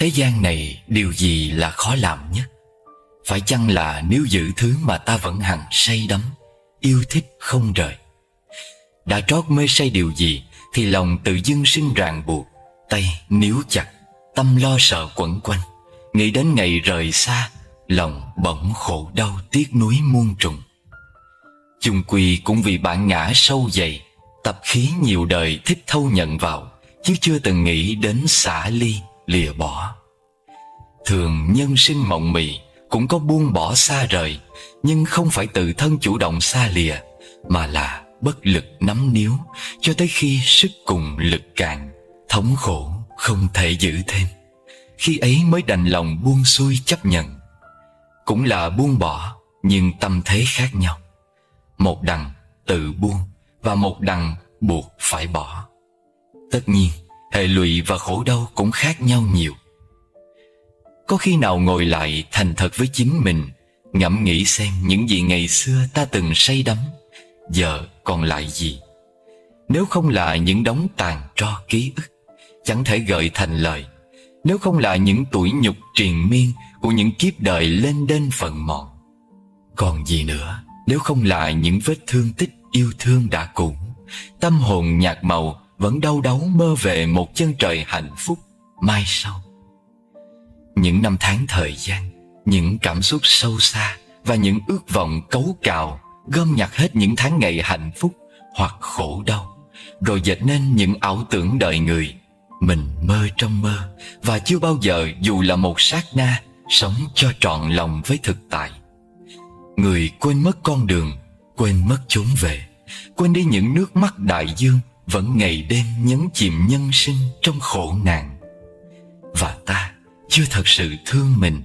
Thế gian này điều gì là khó làm nhất? Phải chăng là nếu giữ thứ mà ta vẫn hằng say đắm, yêu thích không rời? Đã trót mê say điều gì thì lòng tự dưng sinh ràng buộc, tay níu chặt, tâm lo sợ quẩn quanh. Nghĩ đến ngày rời xa, lòng bỗng khổ đau tiếc nuối muôn trùng. Chung quy cũng vì bản ngã sâu dày, tập khí nhiều đời thích thâu nhận vào, chứ chưa từng nghĩ đến xả ly lìa bỏ. Thường nhân sinh mộng mị cũng có buông bỏ xa rời, nhưng không phải tự thân chủ động xa lìa, mà là bất lực nắm níu cho tới khi sức cùng lực cạn, thống khổ không thể giữ thêm. Khi ấy mới đành lòng buông xuôi chấp nhận. Cũng là buông bỏ, nhưng tâm thế khác nhau. Một đằng tự buông và một đằng buộc phải bỏ. Tất nhiên hệ lụy và khổ đau cũng khác nhau nhiều. Có khi nào ngồi lại thành thật với chính mình, ngẫm nghĩ xem những gì ngày xưa ta từng say đắm, giờ còn lại gì? Nếu không là những đống tàn tro ký ức chẳng thể gợi thành lời, nếu không là những tủi nhục triền miên của những kiếp đời lên đên phận mòn, còn gì nữa? Nếu không là những vết thương tích yêu thương đã cũ, tâm hồn nhạt màu vẫn đau đáu mơ về một chân trời hạnh phúc mai sau. Những năm tháng thời gian, những cảm xúc sâu xa và những ước vọng cấu cào gom nhặt hết những tháng ngày hạnh phúc hoặc khổ đau, rồi dệt nên những ảo tưởng đời người. Mình mơ trong mơ và chưa bao giờ dù là một sát na sống cho trọn lòng với thực tại. Người quên mất con đường, quên mất chốn về, quên đi những nước mắt đại dương vẫn ngày đêm nhấn chìm nhân sinh trong khổ nạn. Và ta chưa thật sự thương mình.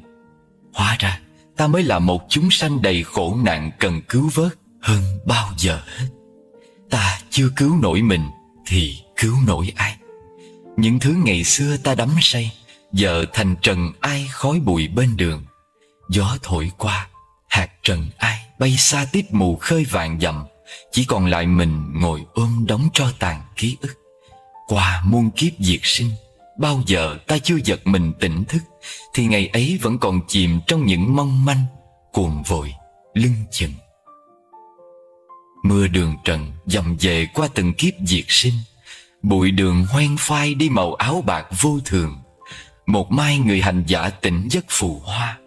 Hóa ra ta mới là một chúng sanh đầy khổ nạn cần cứu vớt hơn bao giờ hết. Ta chưa cứu nổi mình thì cứu nổi ai? Những thứ ngày xưa ta đắm say giờ thành trần ai khói bụi bên đường. Gió thổi qua, hạt trần ai bay xa tít mù khơi vàng dặm, chỉ còn lại mình ngồi ôm đống tro tàn ký ức. Qua muôn kiếp diệt sinh, bao giờ ta chưa giật mình tỉnh thức, thì ngày ấy vẫn còn chìm trong những mong manh, cuồng vội, lưng chừng. Mưa đường trần dầm về qua từng kiếp diệt sinh, bụi đường hoen phai đi màu áo bạc vô thường. Một mai người hành giả tỉnh giấc phù hoa,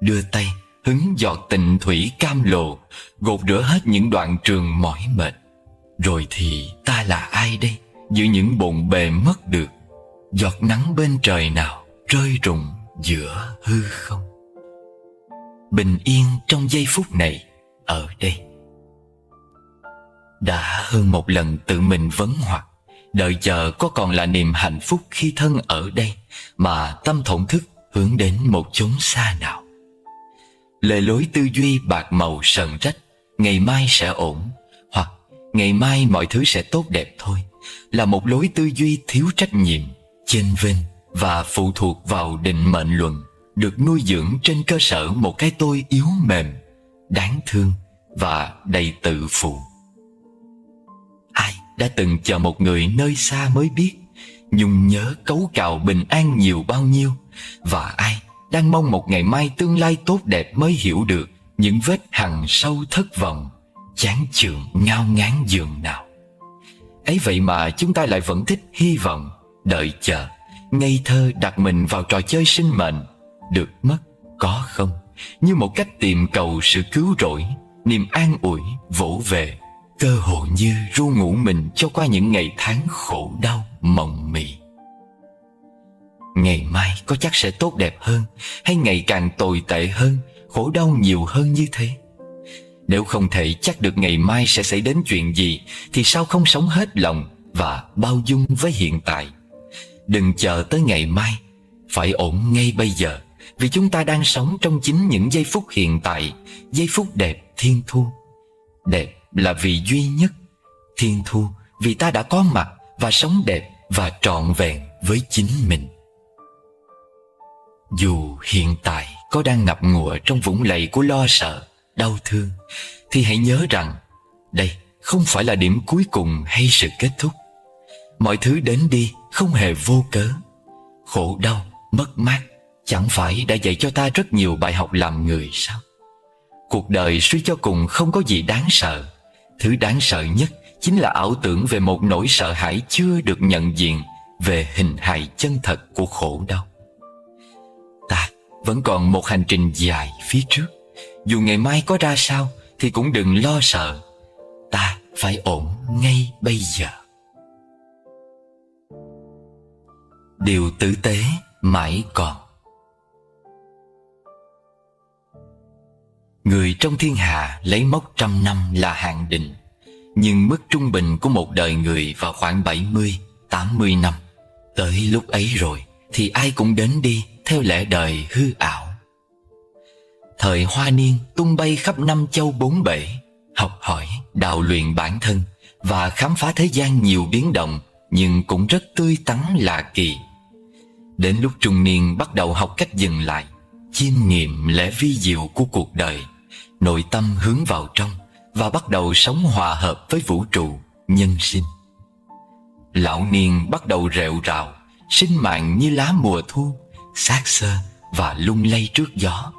đưa tay hứng giọt tịnh thủy cam lồ, gột rửa hết những đoạn trường mỏi mệt. Rồi thì ta là ai đây, giữa những bộn bề mất được? Giọt nắng bên trời nào rơi rụng giữa hư không. Bình yên trong giây phút này ở đây. Đã hơn một lần tự mình vấn hoặc, đợi chờ có còn là niềm hạnh phúc khi thân ở đây, mà tâm thổn thức hướng đến một chốn xa nào. Lề lối tư duy bạc màu sần rách, ngày mai sẽ ổn, hoặc ngày mai mọi thứ sẽ tốt đẹp thôi, là một lối tư duy thiếu trách nhiệm, chênh vênh và phụ thuộc vào định mệnh luận, được nuôi dưỡng trên cơ sở một cái tôi yếu mềm, đáng thương và đầy tự phụ. Ai đã từng chờ một người nơi xa mới biết nhung nhớ cấu cào bình an nhiều bao nhiêu, và ai đang mong một ngày mai tương lai tốt đẹp mới hiểu được những vết hằn sâu thất vọng, chán chường ngao ngán giường nào. Ấy vậy mà chúng ta lại vẫn thích hy vọng, đợi chờ, ngây thơ đặt mình vào trò chơi sinh mệnh, được mất có không, như một cách tìm cầu sự cứu rỗi, niềm an ủi vỗ về, cơ hồ như ru ngủ mình cho qua những ngày tháng khổ đau mộng mị. Ngày mai có chắc sẽ tốt đẹp hơn, hay ngày càng tồi tệ hơn, khổ đau nhiều hơn như thế? Nếu không thể chắc được ngày mai sẽ xảy đến chuyện gì, thì sao không sống hết lòng và bao dung với hiện tại? Đừng chờ tới ngày mai, phải ổn ngay bây giờ, vì chúng ta đang sống trong chính những giây phút hiện tại, giây phút đẹp thiên thu. Đẹp là vì duy nhất, thiên thu vì ta đã có mặt và sống đẹp và trọn vẹn với chính mình. Dù hiện tại có đang ngập ngụa trong vũng lầy của lo sợ, đau thương, thì hãy nhớ rằng đây không phải là điểm cuối cùng hay sự kết thúc. Mọi thứ đến đi không hề vô cớ. Khổ đau Mất mát chẳng phải đã dạy cho ta rất nhiều bài học làm người sao? Cuộc đời suy cho cùng không có gì đáng sợ. Thứ đáng sợ nhất chính là ảo tưởng về một nỗi sợ hãi chưa được nhận diện về hình hài chân thật của khổ đau. Ta vẫn còn một hành trình dài phía trước. Dù ngày mai có ra sao thì cũng đừng lo sợ. Ta phải ổn ngay bây giờ. Điều tử tế mãi còn. Người trong thiên hạ lấy mốc 100 năm là hạn định, nhưng mức trung bình của một đời người vào khoảng 70-80 năm. Tới lúc ấy rồi thì ai cũng đến đi theo lẽ đời hư ảo. Thời hoa niên tung bay khắp năm châu bốn bể, học hỏi, đào luyện bản thân và khám phá thế gian nhiều biến động, nhưng cũng rất tươi tắn lạ kỳ. Đến lúc trung niên bắt đầu học cách dừng lại, chiêm nghiệm lẽ vi diệu của cuộc đời, nội tâm hướng vào trong và bắt đầu sống hòa hợp với vũ trụ, nhân sinh. Lão niên bắt đầu rệu rào, sinh mạng như lá mùa thu, xác xơ và lung lay trước gió,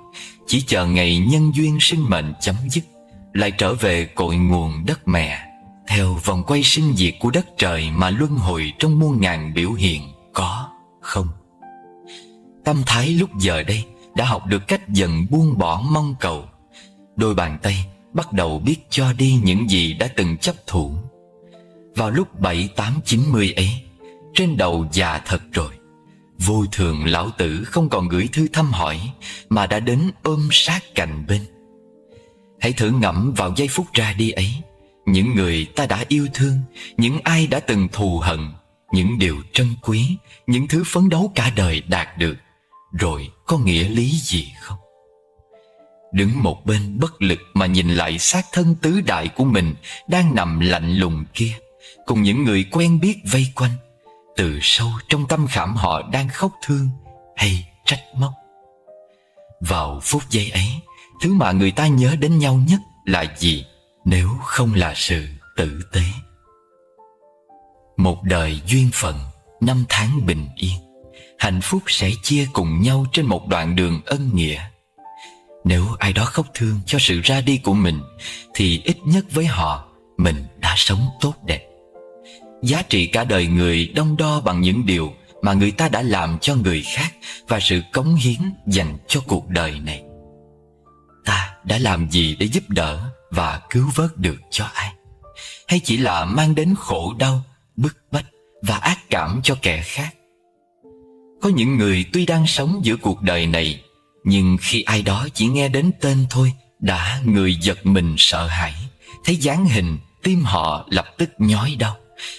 chỉ chờ ngày nhân duyên sinh mệnh chấm dứt, lại trở về cội nguồn đất mẹ, theo vòng quay sinh diệt của đất trời mà luân hồi trong muôn ngàn biểu hiện có, không. Tâm thái lúc giờ đây đã học được cách dần buông bỏ mong cầu. Đôi bàn tay bắt đầu biết cho đi những gì đã từng chấp thủ. Vào lúc 7-8-90 ấy, trên đầu già thật rồi, vô thường lão tử không còn gửi thư thăm hỏi mà đã đến ôm sát cạnh bên. Hãy thử ngẫm vào giây phút ra đi ấy, những người ta đã yêu thương, những ai đã từng thù hận, những điều trân quý, những thứ phấn đấu cả đời đạt được, rồi có nghĩa lý gì không? Đứng một bên bất lực mà nhìn lại xác thân tứ đại của mình đang nằm lạnh lùng kia, cùng những người quen biết vây quanh, từ sâu trong tâm khảm họ đang khóc thương hay trách móc. Vào phút giây ấy, thứ mà người ta nhớ đến nhau nhất là gì nếu không là sự tử tế? Một đời duyên phận, năm tháng bình yên, hạnh phúc sẽ chia cùng nhau trên một đoạn đường ân nghĩa. Nếu ai đó khóc thương cho sự ra đi của mình, thì ít nhất với họ, mình đã sống tốt đẹp. Giá trị cả đời người đong đo bằng những điều mà người ta đã làm cho người khác và sự cống hiến dành cho cuộc đời này. Ta đã làm gì để giúp đỡ và cứu vớt được cho ai? Hay chỉ là mang đến khổ đau, bức bách và ác cảm cho kẻ khác? Có những người tuy đang sống giữa cuộc đời này, nhưng khi ai đó chỉ nghe đến tên thôi đã người giật mình sợ hãi, thấy dáng hình tim họ lập tức nhói đau.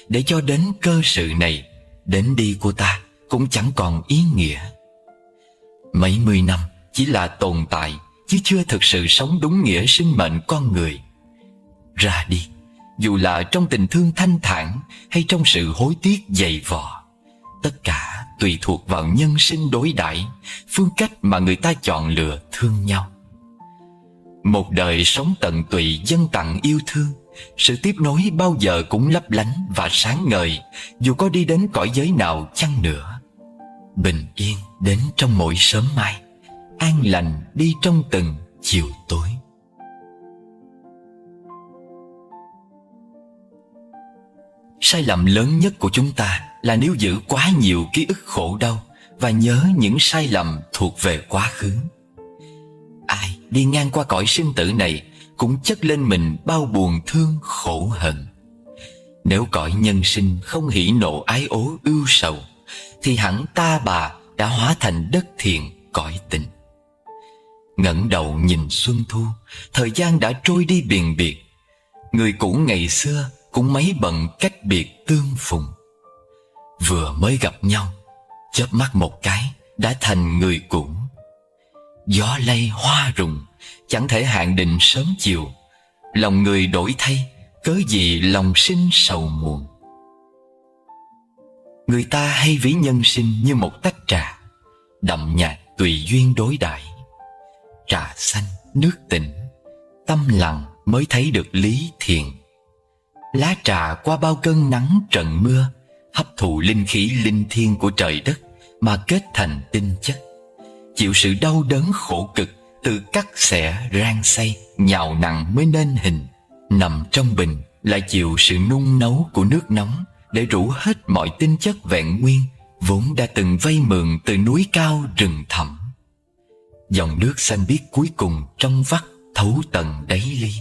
Để cho đến cơ sự này, đến đi của ta cũng chẳng còn ý nghĩa. Mấy mươi năm chỉ là tồn tại, chứ chưa thực sự sống đúng nghĩa sinh mệnh con người. Ra đi, dù là trong tình thương thanh thản hay trong sự hối tiếc dày vò, tất cả tùy thuộc vào nhân sinh đối đãi, phương cách mà người ta chọn lựa thương nhau. Một đời sống tận tụy dâng tặng yêu thương, sự tiếp nối bao giờ cũng lấp lánh và sáng ngời, dù có đi đến cõi giới nào chăng nữa. Bình yên đến trong mỗi sớm mai, an lành đi trong từng chiều tối. Sai lầm lớn nhất của chúng ta là nếu giữ quá nhiều ký ức khổ đau và nhớ những sai lầm thuộc về quá khứ. Ai đi ngang qua cõi sinh tử này cũng chất lên mình bao buồn thương khổ hận. Nếu cõi nhân sinh không hỉ nộ ái ố ưu sầu, thì hẳn ta bà đã hóa thành đất thiện cõi tình. Ngẩng đầu nhìn xuân thu, thời gian đã trôi đi biền biệt. Người cũ ngày xưa cũng mấy bận cách biệt tương phùng. Vừa mới gặp nhau, chớp mắt một cái đã thành người cũ. Gió lay hoa rụng, chẳng thể hạn định sớm chiều. Lòng người đổi thay, cớ gì lòng sinh sầu muộn. Người ta hay ví nhân sinh như một tách trà, đậm nhạt tùy duyên đối đãi. Trà xanh, nước tĩnh, tâm lặng mới thấy được lý thiện. Lá trà qua bao cơn nắng trận mưa, hấp thụ linh khí linh thiêng của trời đất mà kết thành tinh chất, chịu sự đau đớn khổ cực từ cắt xẻ rang xay nhào nặn mới nên hình. Nằm trong bình lại chịu sự nung nấu của nước nóng để rũ hết mọi tinh chất vẹn nguyên vốn đã từng vay mượn từ núi cao rừng thẳm. Dòng nước xanh biếc cuối cùng trong vắt thấu tận đáy ly,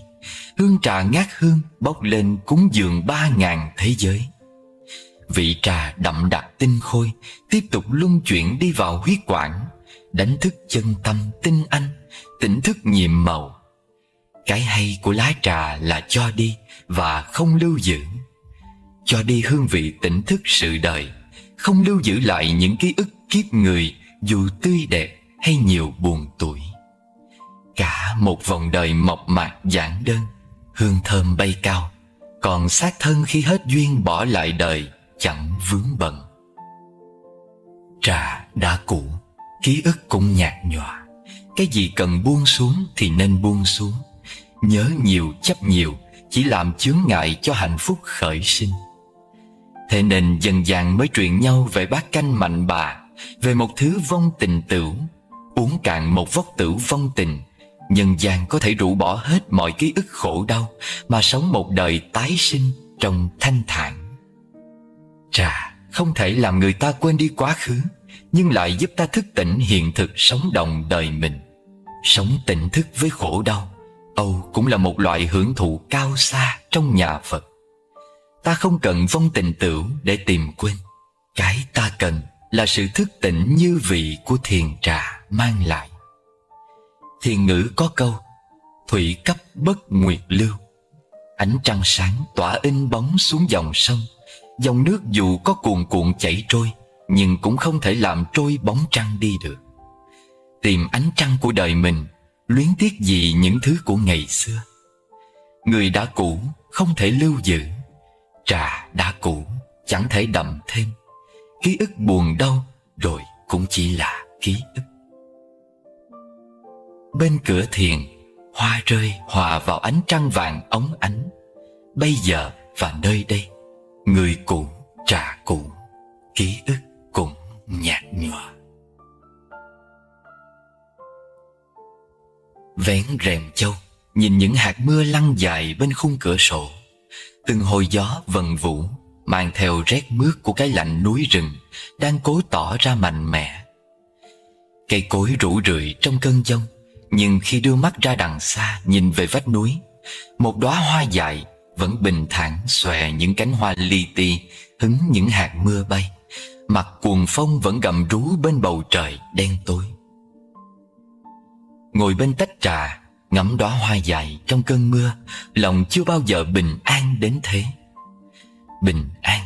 hương trà ngát hương bốc lên cúng dường 3.000 thế giới. Vị trà đậm đặc tinh khôi tiếp tục luân chuyển đi vào huyết quản, đánh thức chân tâm tinh anh, tỉnh thức nhiệm màu. Cái hay của lá trà là cho đi và không lưu giữ. Cho đi hương vị tỉnh thức sự đời, không lưu giữ lại những ký ức kiếp người dù tươi đẹp hay nhiều buồn tủi. Cả một vòng đời mộc mạc giản đơn, hương thơm bay cao, còn xác thân khi hết duyên bỏ lại đời chẳng vướng bận. Trà đã cũ, ký ức cũng nhạt nhòa. Cái gì cần buông xuống thì nên buông xuống. Nhớ nhiều chấp nhiều chỉ làm chướng ngại cho hạnh phúc khởi sinh. Thế nên dần dàng mới truyền nhau về bát canh mạnh bà, về một thứ vong tình tửu. Uống cạn một vốc tửu vong tình, nhân gian có thể rũ bỏ hết mọi ký ức khổ đau mà sống một đời tái sinh trong thanh thản. Trà không thể làm người ta quên đi quá khứ, nhưng lại giúp ta thức tỉnh hiện thực sống động đời mình. Sống tỉnh thức với khổ đau, âu cũng là một loại hưởng thụ cao xa trong nhà Phật. Ta không cần vong tình tửu để tìm quên. Cái ta cần là sự thức tỉnh như vị của thiền trà mang lại. Thiền ngữ có câu: thủy cấp bất nguyệt lưu. Ánh trăng sáng tỏa in bóng xuống dòng sông. Dòng nước dù có cuồn cuộn chảy trôi, nhưng cũng không thể làm trôi bóng trăng đi được. Tìm ánh trăng của đời mình, luyến tiếc gì những thứ của ngày xưa. Người đã cũ không thể lưu giữ, trà đã cũ chẳng thể đậm thêm. Ký ức buồn đau rồi cũng chỉ là ký ức. Bên cửa thiền, hoa rơi hòa vào ánh trăng vàng óng ánh. Bây giờ và nơi đây, người cũ, trà cũ, ký ức cũng nhạt nhòa. Vén rèm châu, nhìn những hạt mưa lăn dài bên khung cửa sổ. Từng hồi gió vần vũ mang theo rét mướt của cái lạnh núi rừng đang cố tỏ ra mạnh mẽ. Cây cối rũ rượi trong cơn giông, nhưng khi đưa mắt ra đằng xa nhìn về vách núi, một đóa hoa dại vẫn bình thản xòe những cánh hoa li ti, hứng những hạt mưa bay. Mặt cuồng phong vẫn gầm rú bên bầu trời đen tối. Ngồi bên tách trà, ngắm đóa hoa dại trong cơn mưa, lòng chưa bao giờ bình an đến thế. Bình an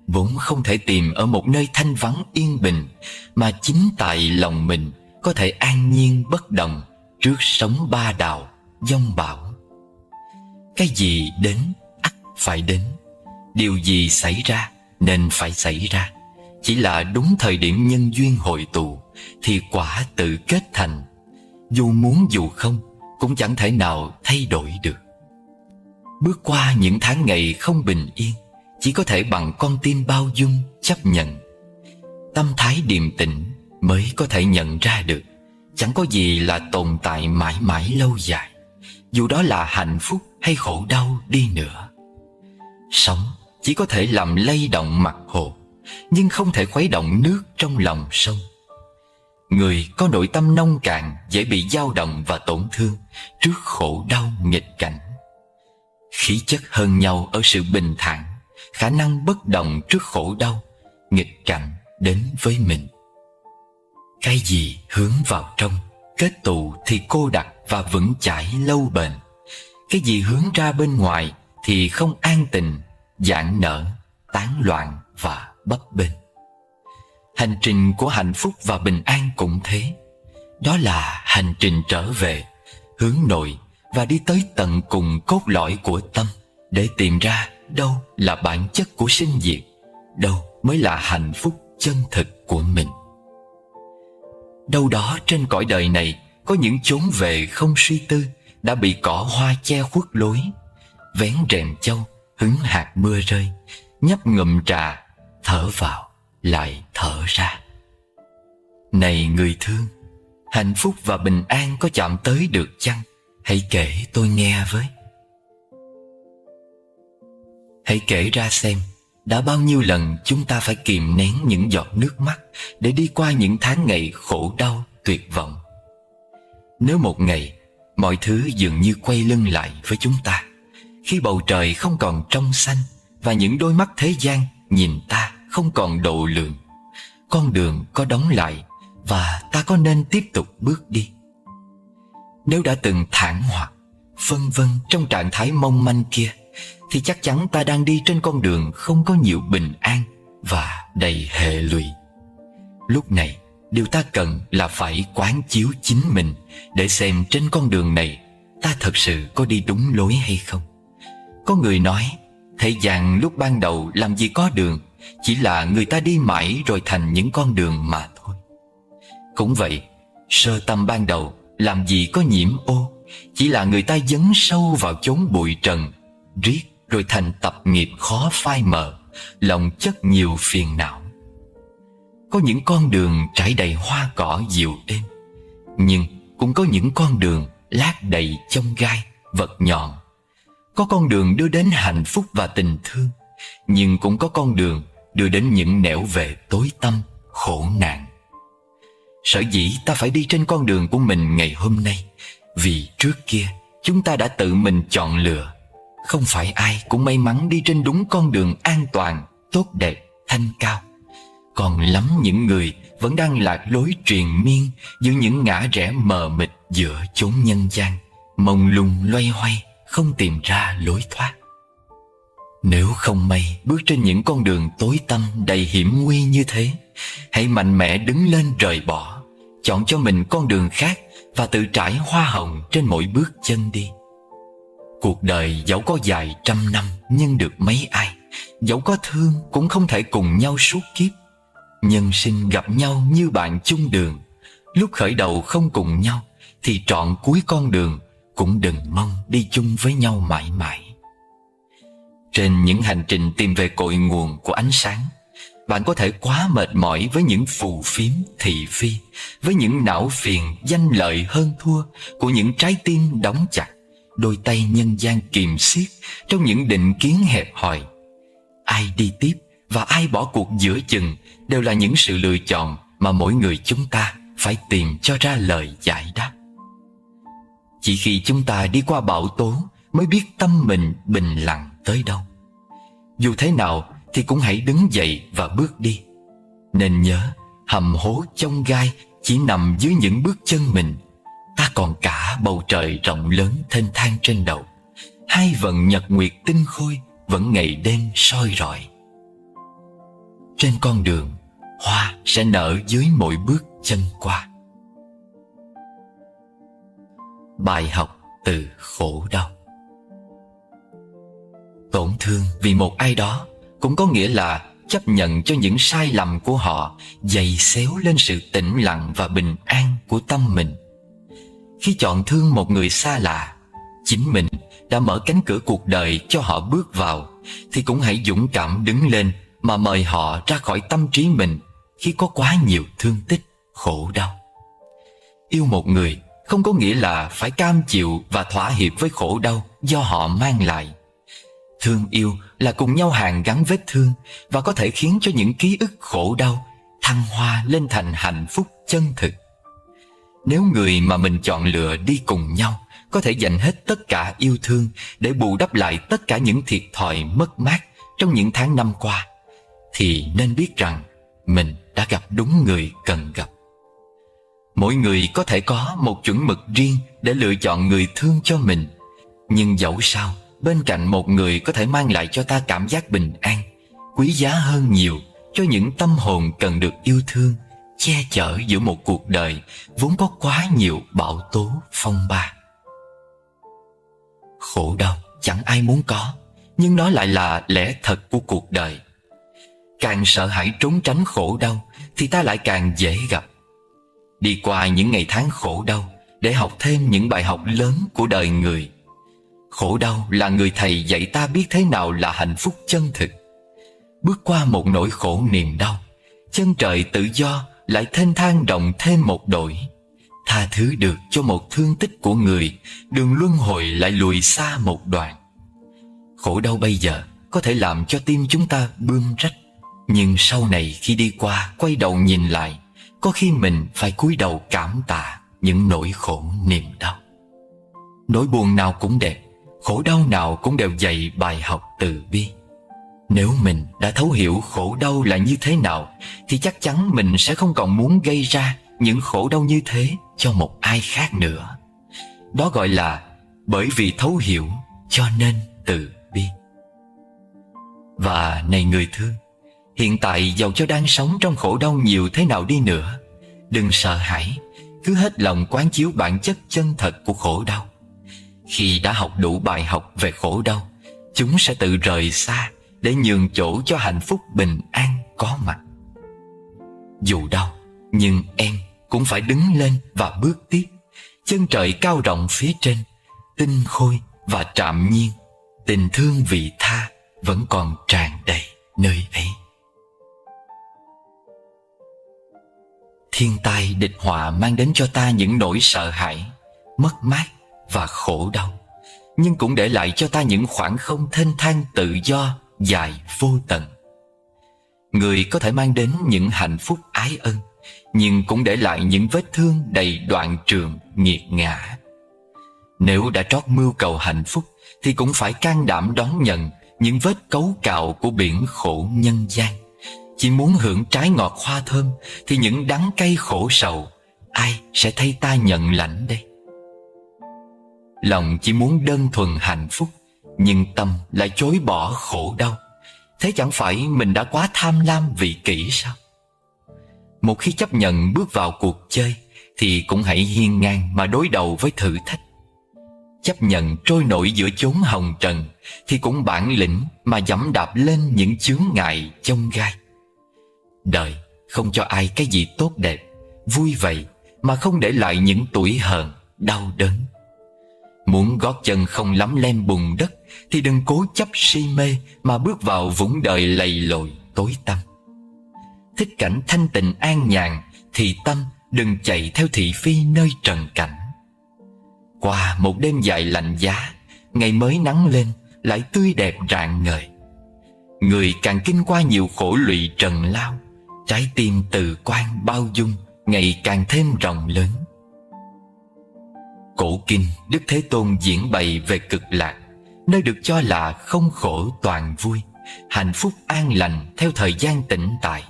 vốn không thể tìm ở một nơi thanh vắng yên bình, mà chính tại lòng mình có thể an nhiên bất động trước sóng ba đào, giông bão. Cái gì đến ắt phải đến, điều gì xảy ra nên phải xảy ra. Chỉ là đúng thời điểm nhân duyên hội tụ thì quả tự kết thành. Dù muốn dù không cũng chẳng thể nào thay đổi được. Bước qua những tháng ngày không bình yên, chỉ có thể bằng con tim bao dung chấp nhận. Tâm thái điềm tĩnh mới có thể nhận ra được chẳng có gì là tồn tại mãi mãi lâu dài, dù đó là hạnh phúc hay khổ đau đi nữa. Sống chỉ có thể làm lay động mặt hồ, nhưng không thể khuấy động nước trong lòng sông. Người có nội tâm nông cạn dễ bị dao động và tổn thương trước khổ đau nghịch cảnh. Khí chất hơn nhau ở sự bình thản, khả năng bất động trước khổ đau, nghịch cảnh đến với mình. Cái gì hướng vào trong, kết tụ thì cô đặc và vững chãi lâu bền. Cái gì hướng ra bên ngoài thì không an tình, giãn nở, tán loạn và bấp bênh. Hành trình của hạnh phúc và bình an cũng thế. Đó là hành trình trở về, hướng nội và đi tới tận cùng cốt lõi của tâm, để tìm ra đâu là bản chất của sinh diệt, đâu mới là hạnh phúc chân thực của mình. Đâu đó trên cõi đời này có những chốn về không suy tư, đã bị cỏ hoa che khuất lối. Vén rèm châu, hứng hạt mưa rơi, nhấp ngụm trà, thở vào lại thở ra. Này người thương, hạnh phúc và bình an có chạm tới được chăng? Hãy kể tôi nghe với. Hãy kể ra xem, đã bao nhiêu lần chúng ta phải kìm nén những giọt nước mắt để đi qua những tháng ngày khổ đau, tuyệt vọng. Nếu một ngày mọi thứ dường như quay lưng lại với chúng ta, khi bầu trời không còn trong xanh và những đôi mắt thế gian nhìn ta không còn độ lượng, con đường có đóng lại và ta có nên tiếp tục bước đi? Nếu đã từng thản hoặc, phân vân trong trạng thái mong manh kia, thì chắc chắn ta đang đi trên con đường không có nhiều bình an và đầy hệ lụy. Lúc này, điều ta cần là phải quán chiếu chính mình để xem trên con đường này ta thật sự có đi đúng lối hay không. Có người nói, thế gian lúc ban đầu làm gì có đường, chỉ là người ta đi mãi rồi thành những con đường mà thôi. Cũng vậy, sơ tâm ban đầu làm gì có nhiễm ô, chỉ là người ta dấn sâu vào chốn bụi trần, riết rồi thành tập nghiệp khó phai mờ, lòng chất nhiều phiền não. Có những con đường trải đầy hoa cỏ dịu êm, nhưng cũng có những con đường lát đầy chông gai, vật nhọn. Có con đường đưa đến hạnh phúc và tình thương, nhưng cũng có con đường đưa đến những nẻo về tối tăm, khổ nạn. Sở dĩ ta phải đi trên con đường của mình ngày hôm nay, vì trước kia chúng ta đã tự mình chọn lựa. Không phải ai cũng may mắn đi trên đúng con đường an toàn, tốt đẹp, thanh cao. Còn lắm những người vẫn đang lạc lối triền miên giữa những ngã rẽ mờ mịt giữa chốn nhân gian, mông lung loay hoay, không tìm ra lối thoát. Nếu không may bước trên những con đường tối tăm đầy hiểm nguy như thế, hãy mạnh mẽ đứng lên rời bỏ, chọn cho mình con đường khác và tự trải hoa hồng trên mỗi bước chân đi. Cuộc đời dẫu có dài trăm năm nhưng được mấy ai, dẫu có thương cũng không thể cùng nhau suốt kiếp. Nhân sinh gặp nhau như bạn chung đường, lúc khởi đầu không cùng nhau thì trọn cuối con đường cũng đừng mong đi chung với nhau mãi mãi. Trên những hành trình tìm về cội nguồn của ánh sáng, bạn có thể quá mệt mỏi với những phù phiếm thị phi, với những não phiền danh lợi hơn thua của những trái tim đóng chặt, đôi tay nhân gian kìm siết trong những định kiến hẹp hòi. Ai đi tiếp và ai bỏ cuộc giữa chừng đều là những sự lựa chọn mà mỗi người chúng ta phải tìm cho ra lời giải đáp. Chỉ khi chúng ta đi qua bão tố mới biết tâm mình bình lặng tới đâu. Dù thế nào thì cũng hãy đứng dậy và bước đi. Nên nhớ, hầm hố chông gai chỉ nằm dưới những bước chân mình. Ta còn cả bầu trời rộng lớn thênh thang trên đầu, hai vầng nhật nguyệt tinh khôi vẫn ngày đêm soi rọi. Trên con đường, hoa sẽ nở dưới mỗi bước chân qua. Bài học từ khổ đau. Tổn thương vì một ai đó cũng có nghĩa là chấp nhận cho những sai lầm của họ dày xéo lên sự tĩnh lặng và bình an của tâm mình. Khi chọn thương một người xa lạ, chính mình đã mở cánh cửa cuộc đời cho họ bước vào, thì cũng hãy dũng cảm đứng lên mà mời họ ra khỏi tâm trí mình khi có quá nhiều thương tích, khổ đau. Yêu một người không có nghĩa là phải cam chịu và thỏa hiệp với khổ đau do họ mang lại. Thương yêu là cùng nhau hàn gắn vết thương và có thể khiến cho những ký ức khổ đau thăng hoa lên thành hạnh phúc chân thực. Nếu người mà mình chọn lựa đi cùng nhau có thể dành hết tất cả yêu thương để bù đắp lại tất cả những thiệt thòi mất mát trong những tháng năm qua, thì nên biết rằng mình đã gặp đúng người cần gặp. Mỗi người có thể có một chuẩn mực riêng để lựa chọn người thương cho mình, nhưng dẫu sao, bên cạnh một người có thể mang lại cho ta cảm giác bình an, quý giá hơn nhiều cho những tâm hồn cần được yêu thương, che chở giữa một cuộc đời vốn có quá nhiều bão tố phong ba. Khổ đau chẳng ai muốn có, nhưng nó lại là lẽ thật của cuộc đời. Càng sợ hãi trốn tránh khổ đau thì ta lại càng dễ gặp. Đi qua những ngày tháng khổ đau để học thêm những bài học lớn của đời người. Khổ đau là người thầy dạy ta biết thế nào là hạnh phúc chân thực. Bước qua một nỗi khổ niềm đau, chân trời tự do lại thênh thang rộng thêm một đổi. Tha thứ được cho một thương tích của người, đường luân hồi lại lùi xa một đoạn. Khổ đau bây giờ có thể làm cho tim chúng ta bươm rách, nhưng sau này khi đi qua, quay đầu nhìn lại, có khi mình phải cúi đầu cảm tạ những nỗi khổ niềm đau. Nỗi buồn nào cũng đẹp, khổ đau nào cũng đều dạy bài học từ bi. Nếu mình đã thấu hiểu khổ đau là như thế nào, thì chắc chắn mình sẽ không còn muốn gây ra những khổ đau như thế cho một ai khác nữa. Đó gọi là bởi vì thấu hiểu cho nên từ bi. Và này người thương, hiện tại dầu cho đang sống trong khổ đau nhiều thế nào đi nữa, đừng sợ hãi, cứ hết lòng quán chiếu bản chất chân thật của khổ đau. Khi đã học đủ bài học về khổ đau, chúng sẽ tự rời xa để nhường chỗ cho hạnh phúc bình an có mặt. Dù đau, nhưng em cũng phải đứng lên và bước tiếp. Chân trời cao rộng phía trên, tinh khôi và trạm nhiên, tình thương vị tha vẫn còn tràn đầy nơi ấy. Thiên tai địch họa mang đến cho ta những nỗi sợ hãi, mất mát và khổ đau, nhưng cũng để lại cho ta những khoảng không thênh thang tự do dài vô tận. Người có thể mang đến những hạnh phúc ái ân, nhưng cũng để lại những vết thương đầy đoạn trường nghiệt ngã. Nếu đã trót mưu cầu hạnh phúc, thì cũng phải can đảm đón nhận những vết cấu cạo của biển khổ nhân gian. Chỉ muốn hưởng trái ngọt hoa thơm, thì những đắng cay khổ sầu ai sẽ thay ta nhận lãnh đây? Lòng chỉ muốn đơn thuần hạnh phúc, nhưng tâm lại chối bỏ khổ đau. Thế chẳng phải mình đã quá tham lam vị kỷ sao? Một khi chấp nhận bước vào cuộc chơi, thì cũng hãy hiên ngang mà đối đầu với thử thách. Chấp nhận trôi nổi giữa chốn hồng trần, thì cũng bản lĩnh mà dẫm đạp lên những chướng ngại chông gai. Đời không cho ai cái gì tốt đẹp, vui vậy mà không để lại những tủi hờn, đau đớn. Muốn gót chân không lấm lem bùn đất, thì đừng cố chấp si mê mà bước vào vũng đời lầy lội tối tăm. Thích cảnh thanh tịnh an nhàn, thì tâm đừng chạy theo thị phi nơi trần cảnh. Qua một đêm dài lạnh giá, ngày mới nắng lên lại tươi đẹp rạng ngời. Người càng kinh qua nhiều khổ lụy trần lao, trái tim từ quan bao dung ngày càng thêm rộng lớn. Cổ kinh Đức Thế Tôn diễn bày về cực lạc, nơi được cho là không khổ toàn vui, hạnh phúc an lành theo thời gian tĩnh tại.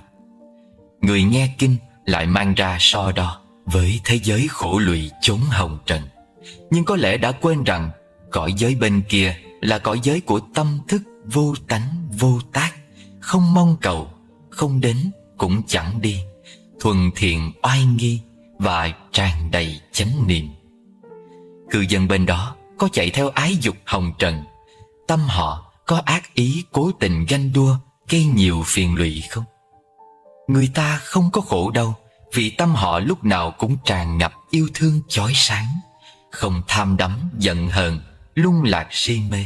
Người nghe kinh lại mang ra so đo với thế giới khổ lụy chốn hồng trần, nhưng có lẽ đã quên rằng cõi giới bên kia là cõi giới của tâm thức vô tánh vô tác, không mong cầu, không đến cũng chẳng đi, thuần thiện oai nghi và tràn đầy chánh niệm. Cư dân bên đó có chạy theo ái dục hồng trần, tâm họ có ác ý cố tình ganh đua gây nhiều phiền lụy không? Người ta không có khổ đâu, vì tâm họ lúc nào cũng tràn ngập yêu thương chói sáng, không tham đắm giận hờn, lung lạc si mê.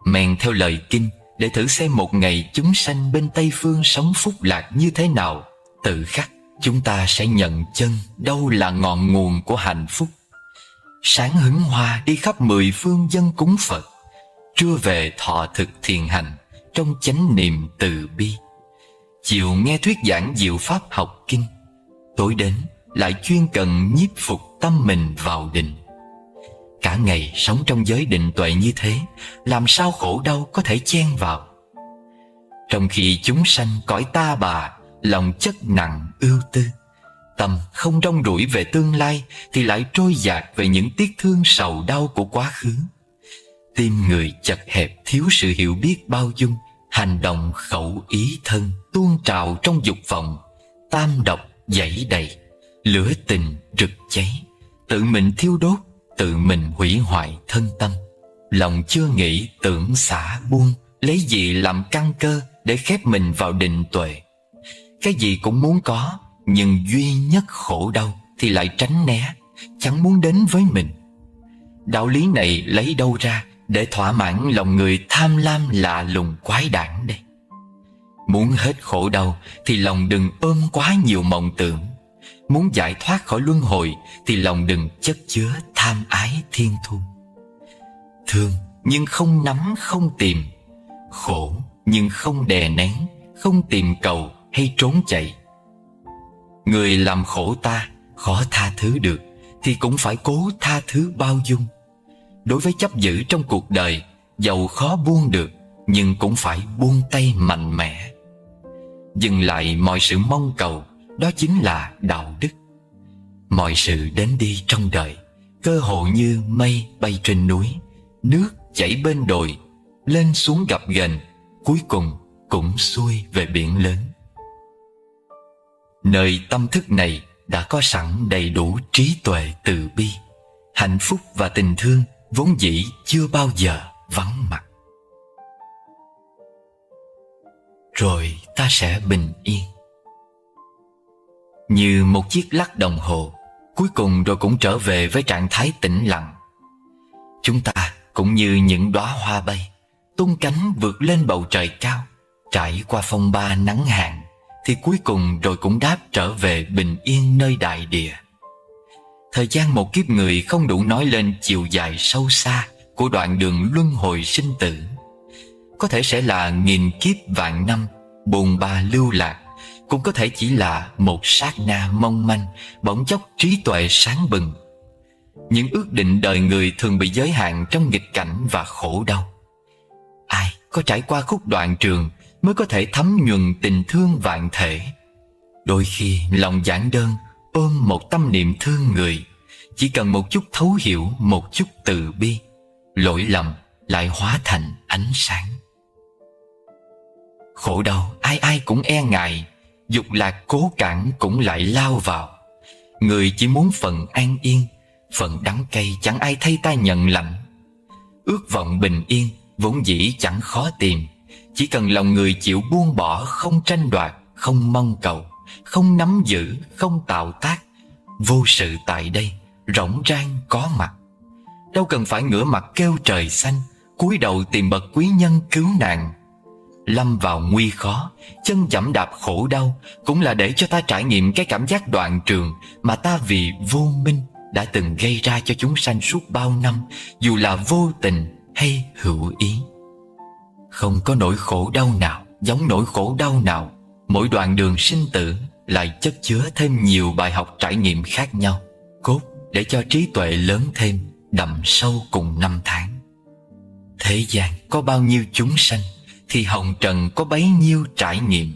Men theo lời kinh để thử xem một ngày chúng sanh bên Tây Phương sống phúc lạc như thế nào, tự khắc chúng ta sẽ nhận chân đâu là ngọn nguồn của hạnh phúc. Sáng hứng hoa đi khắp mười phương dân cúng Phật, trưa về thọ thực thiền hành trong chánh niệm từ bi. Chiều nghe thuyết giảng diệu pháp học kinh, tối đến lại chuyên cần nhiếp phục tâm mình vào định. Cả ngày sống trong giới định tuệ như thế, làm sao khổ đau có thể chen vào? Trong khi chúng sanh cõi ta bà, lòng chất nặng ưu tư, tâm không rong ruổi về tương lai, thì lại trôi dạt về những tiếc thương sầu đau của quá khứ. Tim người chật hẹp thiếu sự hiểu biết bao dung, hành động khẩu ý thân tuôn trào trong dục vọng, tam độc dẫy đầy, lửa tình rực cháy, tự mình thiêu đốt, tự mình hủy hoại thân tâm. Lòng chưa nghĩ tưởng xả buông, lấy gì làm căn cơ để khép mình vào định tuệ. Cái gì cũng muốn có, nhưng duy nhất khổ đau thì lại tránh né, chẳng muốn đến với mình. Đạo lý này lấy đâu ra để thỏa mãn lòng người tham lam lạ lùng quái đản đây? Muốn hết khổ đau thì lòng đừng ôm quá nhiều mộng tưởng. Muốn giải thoát khỏi luân hồi thì lòng đừng chất chứa tham ái thiên thu. Thương nhưng không nắm không tìm, khổ nhưng không đè nén, không tìm cầu hay trốn chạy. Người làm khổ ta khó tha thứ được thì cũng phải cố tha thứ bao dung. Đối với chấp giữ trong cuộc đời, dầu khó buông được nhưng cũng phải buông tay mạnh mẽ. Dừng lại mọi sự mong cầu, đó chính là đạo đức. Mọi sự đến đi trong đời cơ hồ như mây bay trên núi, nước chảy bên đồi, lên xuống gập ghềnh, cuối cùng cũng xuôi về biển lớn. Nơi tâm thức này đã có sẵn đầy đủ trí tuệ từ bi. Hạnh phúc và tình thương vốn dĩ chưa bao giờ vắng mặt. Rồi ta sẽ bình yên. Như một chiếc lắc đồng hồ, cuối cùng rồi cũng trở về với trạng thái tĩnh lặng. Chúng ta cũng như những đóa hoa bay, tung cánh vượt lên bầu trời cao, trải qua phong ba nắng hạn, thì cuối cùng rồi cũng đáp trở về bình yên nơi đại địa. Thời gian một kiếp người không đủ nói lên chiều dài sâu xa của đoạn đường luân hồi sinh tử. Có thể sẽ là nghìn kiếp vạn năm bồn ba lưu lạc, cũng có thể chỉ là một sát na mong manh, bỗng chốc trí tuệ sáng bừng. Những ước định đời người thường bị giới hạn trong nghịch cảnh và khổ đau. Ai có trải qua khúc đoạn trường mới có thể thấm nhuần tình thương vạn thể. Đôi khi lòng giản đơn ôm một tâm niệm thương người, chỉ cần một chút thấu hiểu, một chút từ bi, lỗi lầm lại hóa thành ánh sáng. Khổ đau ai ai cũng e ngại, dục lạc cố cản cũng lại lao vào. Người chỉ muốn phần an yên, phần đắng cay chẳng ai thay ta nhận lãnh. Ước vọng bình yên vốn dĩ chẳng khó tìm, chỉ cần lòng người chịu buông bỏ, không tranh đoạt, không mong cầu, không nắm giữ, không tạo tác. Vô sự tại đây, rỗng rang có mặt. Đâu cần phải ngửa mặt kêu trời xanh, cúi đầu tìm bậc quý nhân cứu nạn. Lâm vào nguy khó, chân dẫm đạp khổ đau cũng là để cho ta trải nghiệm cái cảm giác đoạn trường mà ta vì vô minh đã từng gây ra cho chúng sanh suốt bao năm, dù là vô tình hay hữu ý. Không có nỗi khổ đau nào giống nỗi khổ đau nào. Mỗi đoạn đường sinh tử lại chất chứa thêm nhiều bài học trải nghiệm khác nhau, cốt để cho trí tuệ lớn thêm, đậm sâu cùng năm tháng. Thế gian có bao nhiêu chúng sanh thì hồng trần có bấy nhiêu trải nghiệm.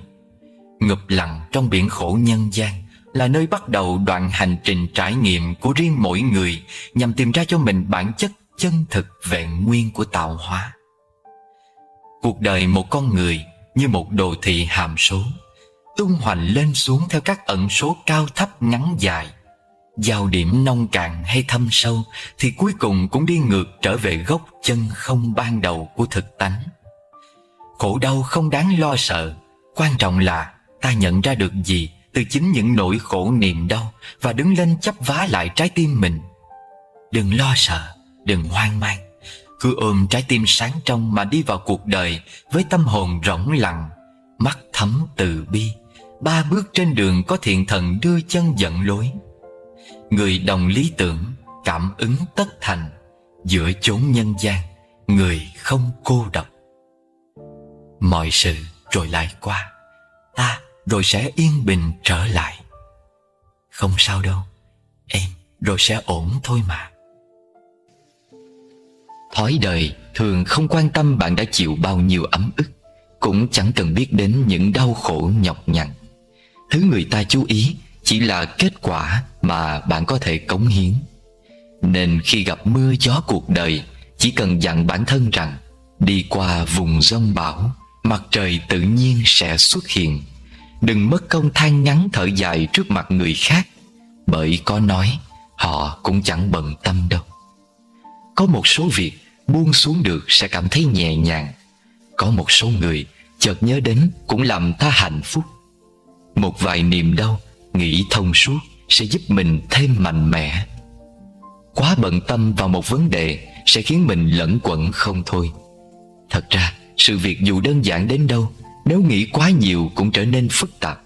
Ngụp lặng trong biển khổ nhân gian là nơi bắt đầu đoạn hành trình trải nghiệm của riêng mỗi người, nhằm tìm ra cho mình bản chất chân thực vẹn nguyên của tạo hóa. Cuộc đời một con người như một đồ thị hàm số, tung hoành lên xuống theo các ẩn số cao thấp ngắn dài. Giao điểm nông cạn hay thâm sâu thì cuối cùng cũng đi ngược trở về gốc chân không ban đầu của thực tánh. Khổ đau không đáng lo sợ, quan trọng là ta nhận ra được gì từ chính những nỗi khổ niềm đau và đứng lên chắp vá lại trái tim mình. Đừng lo sợ, đừng hoang mang, cứ ôm trái tim sáng trong mà đi vào cuộc đời với tâm hồn rỗng lặng, mắt thấm từ bi. 3 bước trên đường có thiện thần đưa chân dẫn lối. Người đồng lý tưởng, cảm ứng tất thành, giữa chốn nhân gian, người không cô độc. Mọi sự rồi lại qua, ta rồi sẽ yên bình trở lại. Không sao đâu, em rồi sẽ ổn thôi mà. Thói đời thường không quan tâm bạn đã chịu bao nhiêu ấm ức, cũng chẳng cần biết đến những đau khổ nhọc nhằn. Thứ người ta chú ý chỉ là kết quả mà bạn có thể cống hiến. Nên khi gặp mưa gió cuộc đời, chỉ cần dặn bản thân rằng đi qua vùng giông bão, mặt trời tự nhiên sẽ xuất hiện. Đừng mất công than ngắn thở dài trước mặt người khác, bởi có nói họ cũng chẳng bận tâm đâu. Có một số việc buông xuống được sẽ cảm thấy nhẹ nhàng. Có một số người chợt nhớ đến cũng làm ta hạnh phúc. Một vài niềm đau nghĩ thông suốt sẽ giúp mình thêm mạnh mẽ. Quá bận tâm vào một vấn đề sẽ khiến mình lẫn quẩn không thôi. Thật ra sự việc dù đơn giản đến đâu Nếu nghĩ quá nhiều cũng trở nên phức tạp.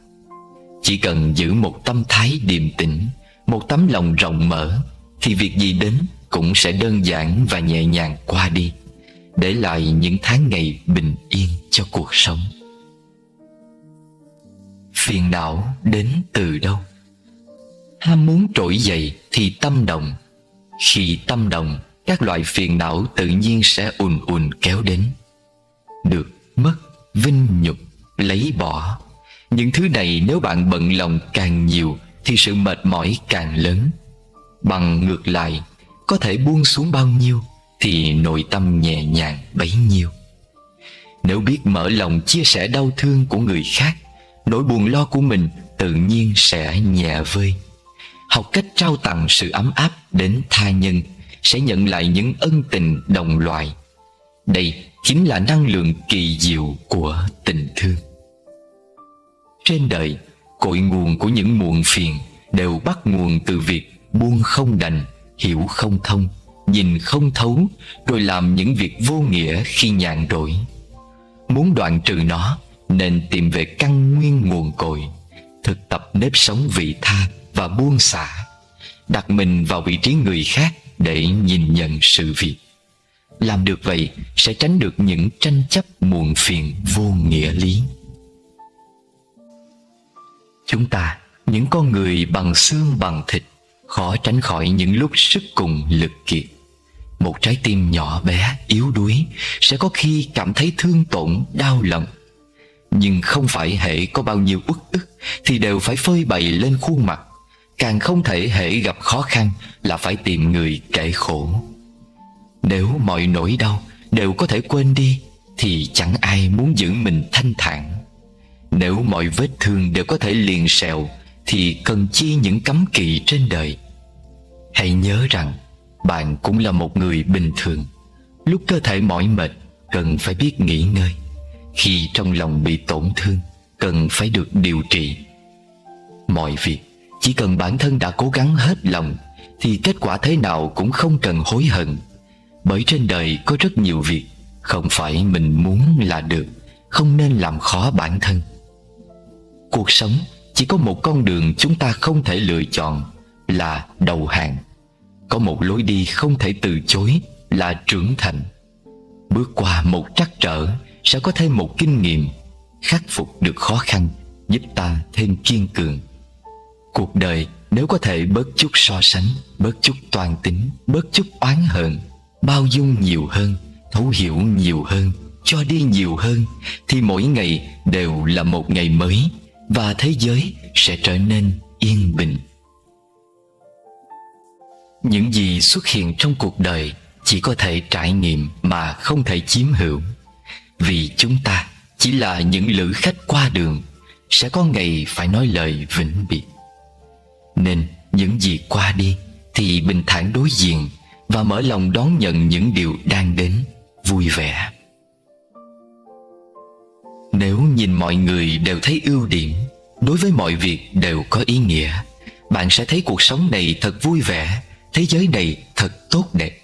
Chỉ cần giữ một tâm thái điềm tĩnh, một tấm lòng rộng mở, thì việc gì đến cũng sẽ đơn giản và nhẹ nhàng qua đi, để lại những tháng ngày bình yên cho cuộc sống. Phiền não đến từ đâu? Ham muốn trỗi dậy thì tâm động. Khi tâm động, các loại phiền não tự nhiên sẽ ùn ùn kéo đến. Được, mất, vinh nhục, lấy bỏ, những thứ này nếu bạn bận lòng càng nhiều thì sự mệt mỏi càng lớn. Bằng ngược lại, có thể buông xuống bao nhiêu thì nội tâm nhẹ nhàng bấy nhiêu. Nếu biết mở lòng chia sẻ đau thương của người khác, nỗi buồn lo của mình tự nhiên sẽ nhẹ vơi. Học cách trao tặng sự ấm áp đến tha nhân, sẽ nhận lại những ân tình đồng loại. Đây chính là năng lượng kỳ diệu của tình thương. Trên đời, cội nguồn của những muộn phiền đều bắt nguồn từ việc buông không đành, hiểu không thông, nhìn không thấu, rồi làm những việc vô nghĩa khi nhàn rỗi. Muốn đoạn trừ nó, nên tìm về căn nguyên nguồn cội, thực tập nếp sống vị tha và buông xả, đặt mình vào vị trí người khác để nhìn nhận sự việc. Làm được vậy sẽ tránh được những tranh chấp muộn phiền vô nghĩa lý. Chúng ta, những con người bằng xương bằng thịt, khó tránh khỏi những lúc sức cùng lực kiệt. Một trái tim nhỏ bé, yếu đuối sẽ có khi cảm thấy thương tổn, đau lòng. Nhưng không phải hễ có bao nhiêu uất ức thì đều phải phơi bày lên khuôn mặt. Càng không thể hễ gặp khó khăn là phải tìm người kể khổ. Nếu mọi nỗi đau đều có thể quên đi thì chẳng ai muốn giữ mình thanh thản. Nếu mọi vết thương đều có thể liền sẹo thì cần chi những cấm kỵ trên đời. Hãy nhớ rằng bạn cũng là một người bình thường. Lúc cơ thể mỏi mệt cần phải biết nghỉ ngơi. Khi trong lòng bị tổn thương cần phải được điều trị. Mọi việc chỉ cần bản thân đã cố gắng hết lòng thì kết quả thế nào cũng không cần hối hận. Bởi trên đời có rất nhiều việc không phải mình muốn là được, không nên làm khó bản thân. Cuộc sống chỉ có một con đường chúng ta không thể lựa chọn là đầu hàng. Có một lối đi không thể từ chối là trưởng thành. Bước qua một trắc trở sẽ có thêm một kinh nghiệm. Khắc phục được khó khăn giúp ta thêm kiên cường. Cuộc đời nếu có thể bớt chút so sánh, bớt chút toan tính, bớt chút oán hờn, bao dung nhiều hơn, thấu hiểu nhiều hơn, cho đi nhiều hơn, thì mỗi ngày đều là một ngày mới và thế giới sẽ trở nên yên bình. Những gì xuất hiện trong cuộc đời chỉ có thể trải nghiệm mà không thể chiếm hữu. Vì chúng ta chỉ là những lữ khách qua đường, sẽ có ngày phải nói lời vĩnh biệt. Nên những gì qua đi thì bình thản đối diện và mở lòng đón nhận những điều đang đến vui vẻ. Nếu nhìn mọi người đều thấy ưu điểm, đối với mọi việc đều có ý nghĩa, bạn sẽ thấy cuộc sống này thật vui vẻ, thế giới này thật tốt đẹp.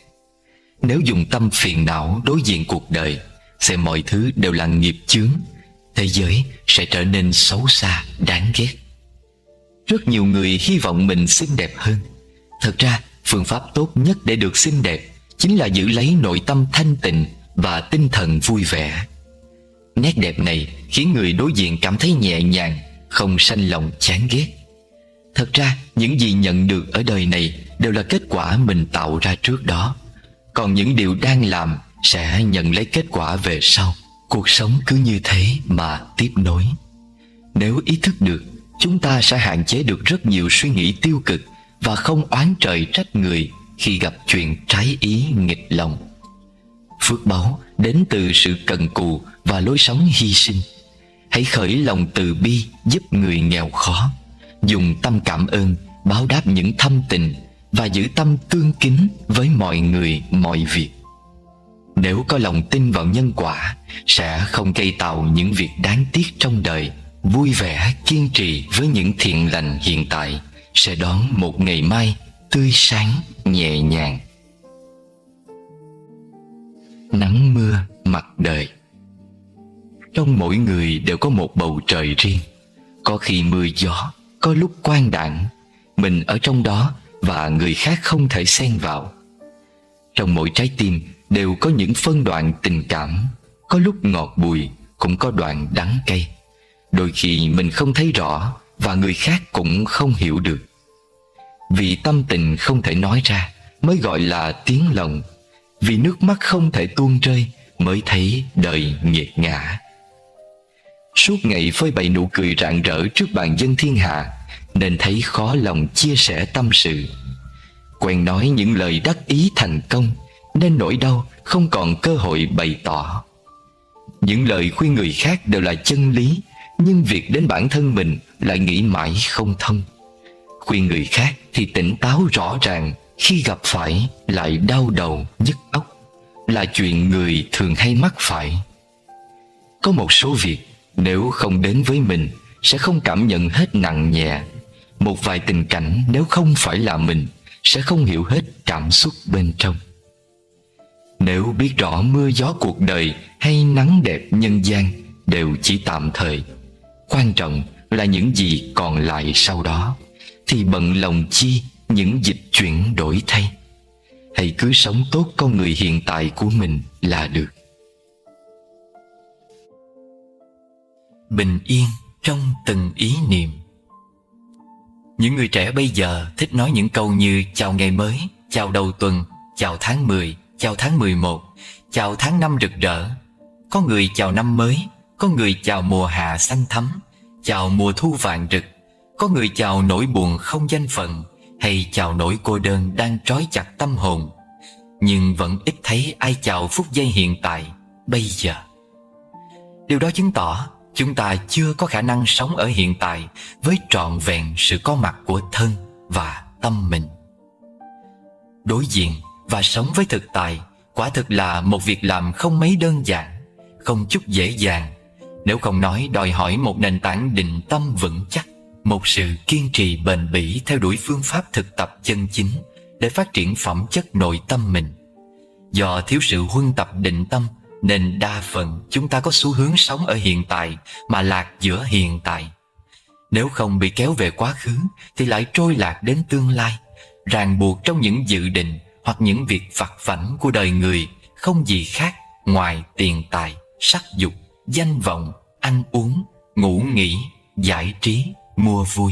Nếu dùng tâm phiền não đối diện cuộc đời, xem mọi thứ đều là nghiệp chướng, thế giới sẽ trở nên xấu xa, đáng ghét. Rất nhiều người hy vọng mình xinh đẹp hơn. Thật ra, phương pháp tốt nhất để được xinh đẹp chính là giữ lấy nội tâm thanh tịnh và tinh thần vui vẻ. Nét đẹp này khiến người đối diện cảm thấy nhẹ nhàng, không sanh lòng chán ghét. Thật ra, những gì nhận được ở đời này đều là kết quả mình tạo ra trước đó. Còn những điều đang làm sẽ nhận lấy kết quả về sau. Cuộc sống cứ như thế mà tiếp nối. Nếu ý thức được, chúng ta sẽ hạn chế được rất nhiều suy nghĩ tiêu cực và không oán trời trách người khi gặp chuyện trái ý nghịch lòng. Phước báu đến từ sự cần cù và lối sống hy sinh. Hãy khởi lòng từ bi giúp người nghèo khó, dùng tâm cảm ơn báo đáp những thâm tình và giữ tâm tương kính với mọi người mọi việc. Nếu có lòng tin vào nhân quả, sẽ không gây tạo những việc đáng tiếc trong đời. Vui vẻ kiên trì với những thiện lành hiện tại, sẽ đón một ngày mai tươi sáng nhẹ nhàng. Nắng mưa mặt đời. Trong mỗi người đều có một bầu trời riêng. Có khi mưa gió, có lúc quang đãng. Mình ở trong đó và người khác không thể xen vào. Trong mỗi trái tim đều có những phân đoạn tình cảm. Có lúc ngọt bùi, cũng có đoạn đắng cay. Đôi khi mình không thấy rõ và người khác cũng không hiểu được. Vì tâm tình không thể nói ra mới gọi là tiếng lòng. Vì nước mắt không thể tuôn rơi mới thấy đời nghiệt ngã. Suốt ngày phơi bày nụ cười rạng rỡ trước bàn dân thiên hạ, nên thấy khó lòng chia sẻ tâm sự. Quen nói những lời đắc ý thành công, nên nỗi đau không còn cơ hội bày tỏ. Những lời khuyên người khác đều là chân lý, nhưng việc đến bản thân mình lại nghĩ mãi không thông. Khuyên người khác thì tỉnh táo rõ ràng, khi gặp phải lại đau đầu nhức óc, là chuyện người thường hay mắc phải. Có một số việc nếu không đến với mình sẽ không cảm nhận hết nặng nhẹ. Một vài tình cảnh nếu không phải là mình sẽ không hiểu hết cảm xúc bên trong. Nếu biết rõ mưa gió cuộc đời hay nắng đẹp nhân gian đều chỉ tạm thời, quan trọng là những gì còn lại sau đó, thì bận lòng chi những dịch chuyển đổi thay. Hãy cứ sống tốt con người hiện tại của mình là được. Bình yên trong từng ý niệm. Những người trẻ bây giờ thích nói những câu như chào ngày mới, chào đầu tuần, chào tháng 10, chào tháng 11, chào tháng năm rực rỡ. Có người chào năm mới, có người chào mùa hạ xanh thắm, chào mùa thu vàng rực. Có người chào nỗi buồn không danh phận, hay chào nỗi cô đơn đang trói chặt tâm hồn. Nhưng vẫn ít thấy ai chào phút giây hiện tại, bây giờ. Điều đó chứng tỏ chúng ta chưa có khả năng sống ở hiện tại với trọn vẹn sự có mặt của thân và tâm mình. Đối diện và sống với thực tại quả thực là một việc làm không mấy đơn giản, không chút dễ dàng, nếu không nói đòi hỏi một nền tảng định tâm vững chắc, một sự kiên trì bền bỉ theo đuổi phương pháp thực tập chân chính để phát triển phẩm chất nội tâm mình. Do thiếu sự huân tập định tâm nên đa phần chúng ta có xu hướng sống ở hiện tại mà lạc giữa hiện tại. Nếu không bị kéo về quá khứ thì lại trôi lạc đến tương lai, ràng buộc trong những dự định hoặc những việc vặt vãnh của đời người, không gì khác ngoài tiền tài, sắc dục, danh vọng, ăn uống, ngủ nghỉ, giải trí, mua vui.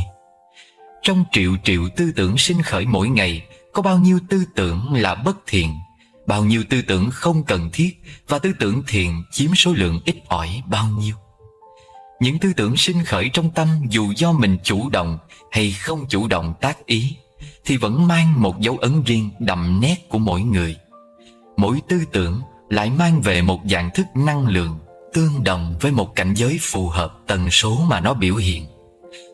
Trong triệu triệu tư tưởng sinh khởi mỗi ngày, có bao nhiêu tư tưởng là bất thiện, bao nhiêu tư tưởng không cần thiết, và tư tưởng thiện chiếm số lượng ít ỏi bao nhiêu. Những tư tưởng sinh khởi trong tâm dù do mình chủ động hay không chủ động tác ý thì vẫn mang một dấu ấn riêng đậm nét của mỗi người. Mỗi tư tưởng lại mang về một dạng thức năng lượng tương đồng với một cảnh giới phù hợp tần số mà nó biểu hiện.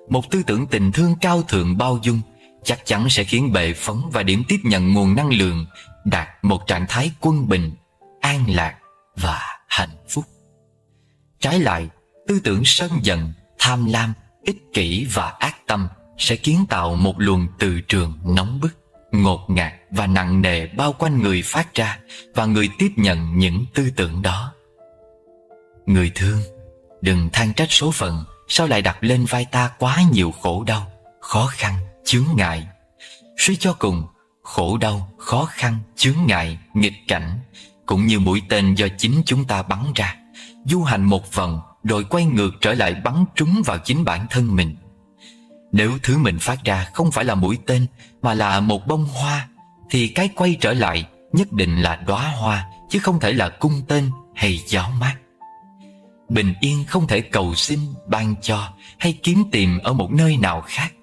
Một tư tưởng tình thương cao thượng bao dung chắc chắn sẽ khiến bệ phóng và điểm tiếp nhận nguồn năng lượng đạt một trạng thái quân bình, an lạc và hạnh phúc. Trái lại, tư tưởng sân giận, tham lam, ích kỷ và ác tâm sẽ kiến tạo một luồng từ trường nóng bức, ngột ngạt và nặng nề bao quanh người phát ra và người tiếp nhận những tư tưởng đó. Người thương, đừng than trách số phận sao lại đặt lên vai ta quá nhiều khổ đau, khó khăn, chướng ngại. Suy cho cùng, khổ đau, khó khăn, chướng ngại, nghịch cảnh cũng như mũi tên do chính chúng ta bắn ra, du hành một vòng rồi quay ngược trở lại bắn trúng vào chính bản thân mình. Nếu thứ mình phát ra không phải là mũi tên mà là một bông hoa, thì cái quay trở lại nhất định là đóa hoa, chứ không thể là cung tên hay gió mát. Bình yên không thể cầu xin, ban cho hay kiếm tìm ở một nơi nào khác.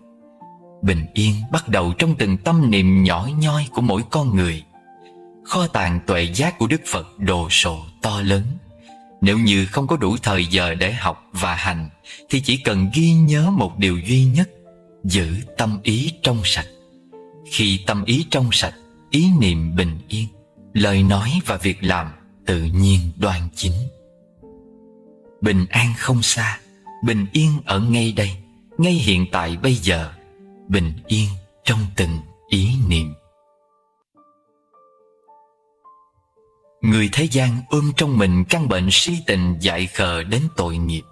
Bình yên bắt đầu trong từng tâm niệm nhỏ nhoi của mỗi con người. Kho tàng tuệ giác của Đức Phật đồ sộ to lớn. Nếu như không có đủ thời giờ để học và hành, thì chỉ cần ghi nhớ một điều duy nhất: giữ tâm ý trong sạch. Khi tâm ý trong sạch, ý niệm bình yên, lời nói và việc làm tự nhiên đoan chính. Bình an không xa, bình yên ở ngay đây, ngay hiện tại bây giờ. Bình yên trong từng ý niệm. Người thế gian ôm trong mình căn bệnh si tình dại khờ đến tội nghiệp,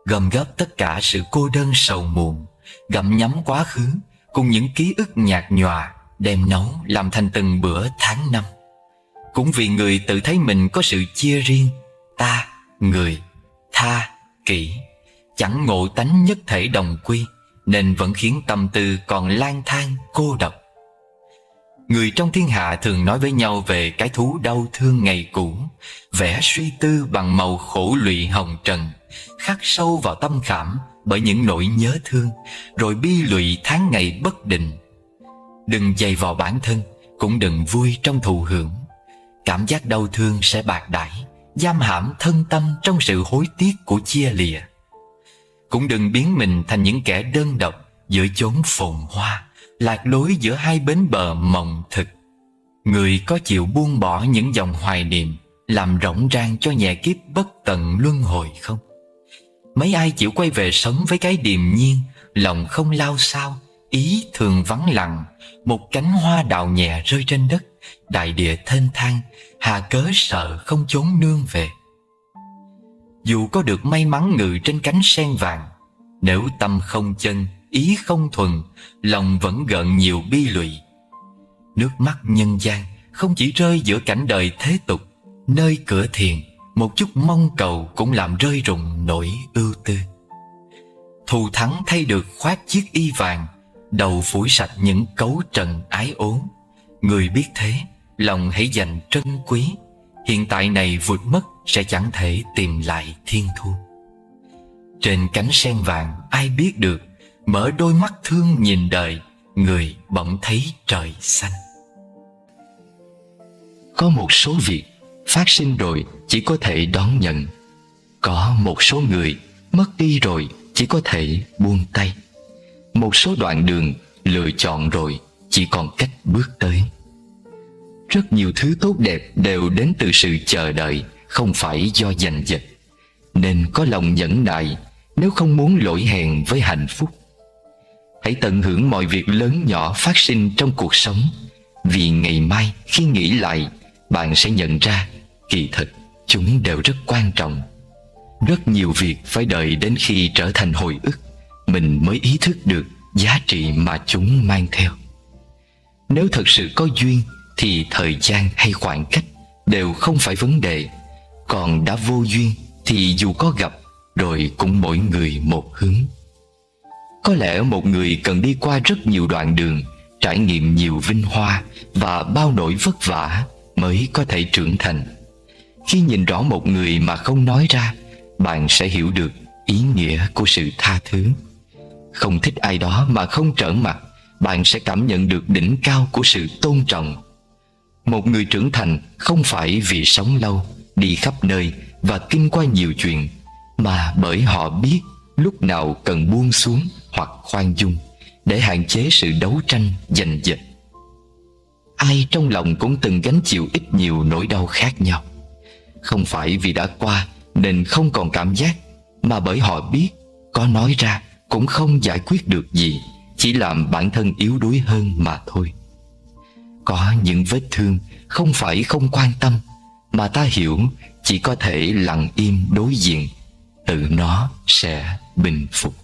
gom góp tất cả sự cô đơn sầu muộn, gặm nhấm quá khứ cùng những ký ức nhạt nhòa, đem nấu làm thành từng bữa tháng năm. Cũng vì người tự thấy mình có sự chia riêng, ta, người, tha, kỷ, chẳng ngộ tánh nhất thể đồng quy, nên vẫn khiến tâm tư còn lang thang cô độc. Người trong thiên hạ thường nói với nhau về cái thú đau thương ngày cũ, vẽ suy tư bằng màu khổ lụy hồng trần, khắc sâu vào tâm khảm bởi những nỗi nhớ thương, rồi bi lụy tháng ngày bất định. Đừng dày vò bản thân, cũng đừng vui trong thụ hưởng. Cảm giác đau thương sẽ bạc đãi, giam hãm thân tâm trong sự hối tiếc của chia lìa. Cũng đừng biến mình thành những kẻ đơn độc giữa chốn phồn hoa, lạc lối giữa hai bến bờ mộng thực. Người có chịu buông bỏ những dòng hoài niệm, làm rỗng rang cho nhẹ kiếp bất tận luân hồi không? Mấy ai chịu quay về sống với cái điềm nhiên, lòng không lao xao, ý thường vắng lặng, một cánh hoa đào nhẹ rơi trên đất, đại địa thênh thang, hà cớ sợ không chốn nương về. Dù có được may mắn ngự trên cánh sen vàng, nếu tâm không chân, ý không thuần, lòng vẫn gợn nhiều bi lụy. Nước mắt nhân gian không chỉ rơi giữa cảnh đời thế tục, nơi cửa thiền một chút mong cầu cũng làm rơi rụng nỗi ưu tư. Thù thắng thay được khoác chiếc y vàng, đầu phủi sạch những cấu trần ái ố. Người biết thế, lòng hãy dành trân quý, hiện tại này vụt mất sẽ chẳng thể tìm lại thiên thu. Trên cánh sen vàng ai biết được, mở đôi mắt thương nhìn đời, người bỗng thấy trời xanh. Có một số việc phát sinh rồi chỉ có thể đón nhận. Có một số người mất đi rồi chỉ có thể buông tay. Một số đoạn đường lựa chọn rồi chỉ còn cách bước tới. Rất nhiều thứ tốt đẹp đều đến từ sự chờ đợi, không phải do giành giật. Nên có lòng nhẫn nại nếu không muốn lỗi hẹn với hạnh phúc. Hãy tận hưởng mọi việc lớn nhỏ phát sinh trong cuộc sống, vì ngày mai khi nghĩ lại, bạn sẽ nhận ra kỳ thực chúng đều rất quan trọng. Rất nhiều việc phải đợi đến khi trở thành hồi ức, mình mới ý thức được giá trị mà chúng mang theo. Nếu thật sự có duyên thì thời gian hay khoảng cách đều không phải vấn đề. Còn đã vô duyên thì dù có gặp rồi cũng mỗi người một hướng. Có lẽ một người cần đi qua rất nhiều đoạn đường, trải nghiệm nhiều vinh hoa và bao nỗi vất vả mới có thể trưởng thành. Khi nhìn rõ một người mà không nói ra, bạn sẽ hiểu được ý nghĩa của sự tha thứ. Không thích ai đó mà không trở mặt, bạn sẽ cảm nhận được đỉnh cao của sự tôn trọng. Một người trưởng thành không phải vì sống lâu, đi khắp nơi và kinh qua nhiều chuyện, mà bởi họ biết lúc nào cần buông xuống hoặc khoan dung để hạn chế sự đấu tranh giành giật. Ai trong lòng cũng từng gánh chịu ít nhiều nỗi đau khác nhau. Không phải vì đã qua nên không còn cảm giác, mà bởi họ biết có nói ra cũng không giải quyết được gì, chỉ làm bản thân yếu đuối hơn mà thôi. Có những vết thương không phải không quan tâm, mà ta hiểu chỉ có thể lặng im đối diện, tự nó sẽ bình phục.